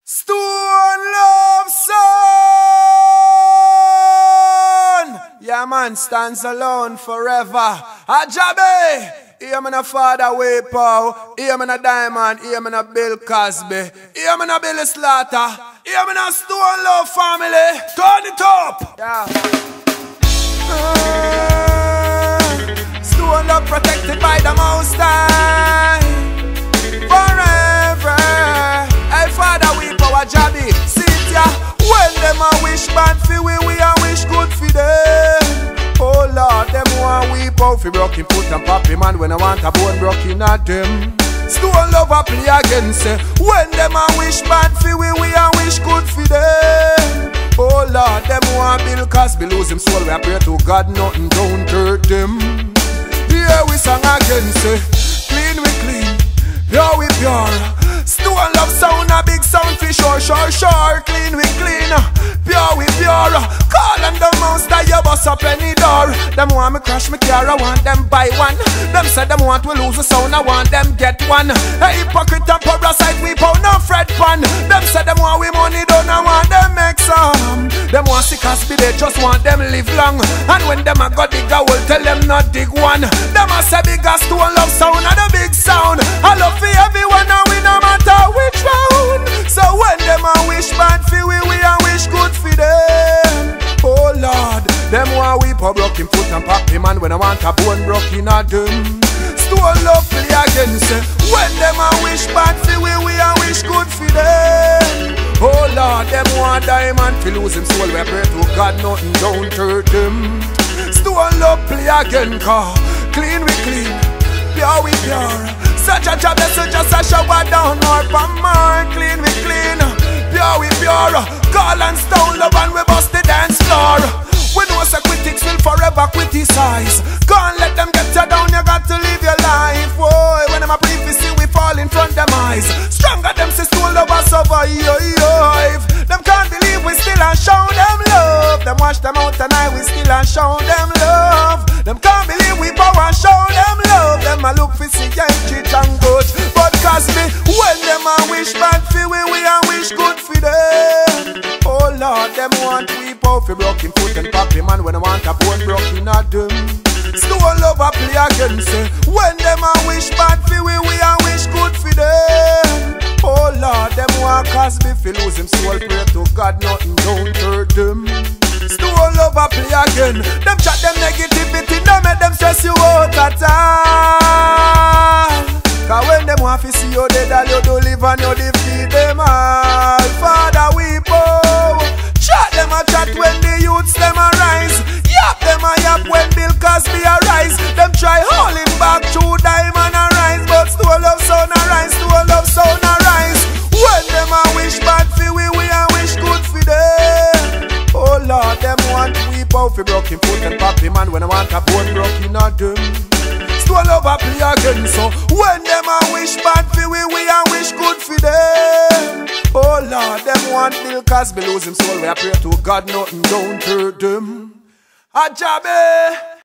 Stone Love Son! Yeah, man stands alone forever. Ajabe! Hear me na Father Wapo. Hear me na Diamond. Hear me na Bill Cosby. Hear me na Billy Slaughter. Hear me na Stone Love family. Turn it up! Yeah. Stone Love protected by the Most High forever. Hey, Father Wapo, Ajabe. See it, yeah. When them a wish bad for we a wish good for them. Oh Lord, them want weep out for broken foot and poppy man when I want a bone broken at them. Stone Love a play again, say when them a wish bad for we a wish good for them. Oh Lord, them want Bill Cosby lose him soul. We a pray to God nothing don't hurt them. Here we sing again, say clean we clean, pure we pure. Stone Love sound a big sound for sure, sure, sure. Clean we clean, pure we pure. Call on the monster, you bust up any door. Them want me crash me car, I want them buy one. Them say them want we lose the sound, I want them get one. Hey, hypocrite and parasite, we pound no Fred pan. Them say them want we money done, I want them make some. Them want sick as be, they just want them live long. And when them a go dig a hole, tell them not dig one. Them a say big as Stone Love sound and a big sound. I love for everyone and we no matter which round. So when them a wish bad for we a wish good for them. Oh Lord, them want weep a broken foot and poppy man when I want a bone broken at them. Stone Love play again, say when them a wish bad for we a wish good for them. Oh Lord, them want Diamond fi lose him soul. We pray to God nothing don't hurt them. Stone Love play again, car clean we clean, pure we pure. Such a job that's just a shower down more for more. Clean we clean, pure we pure. Call and Stone Love and we bust the dance floor. We know say critics will forever criticize. Go and let them get you down, you got to live your life. Boy, when them a brief we see we fall in front them eyes. Stronger them say Stone Love a survive. Them can't believe we still a show them love. Them wash them out and we still a show them love. Them can't believe we power show them love. Them a look for see cheat and good. But Cosby, when them a wish bad for we a wish good for them. Oh Lord, them want weep out for broken foot and poppy man when I want a bone broken at them. Stone Love a play again, say when them a wish bad for we a wish good for them. Oh Lord, them want Cosby fi lose him soul. Pray to God nothing don't hurt them. Stone Love a play again. Them chat them negativity, don't make them stress you out at all. Cause when them want to see you dead, all you do live and you defeat them all. Father Wapo, chat them a chat when the youths them arise. Yap them a yap when Bill Cosby arise. Them try hold him back through Diamond arise. But Stone Love sound arise, Stone Love sound arise. When them a wish bad for we a wish good for them. Oh Lord, them want weep out for broken foot and poppy man when I want a bone broken at them. Stone Love a play again, so when them a wish bad for we a wish good for them. Oh Lord, them want Bill Cosby lose him soul. We a pray to God nothing don't hurt them. Ajabe.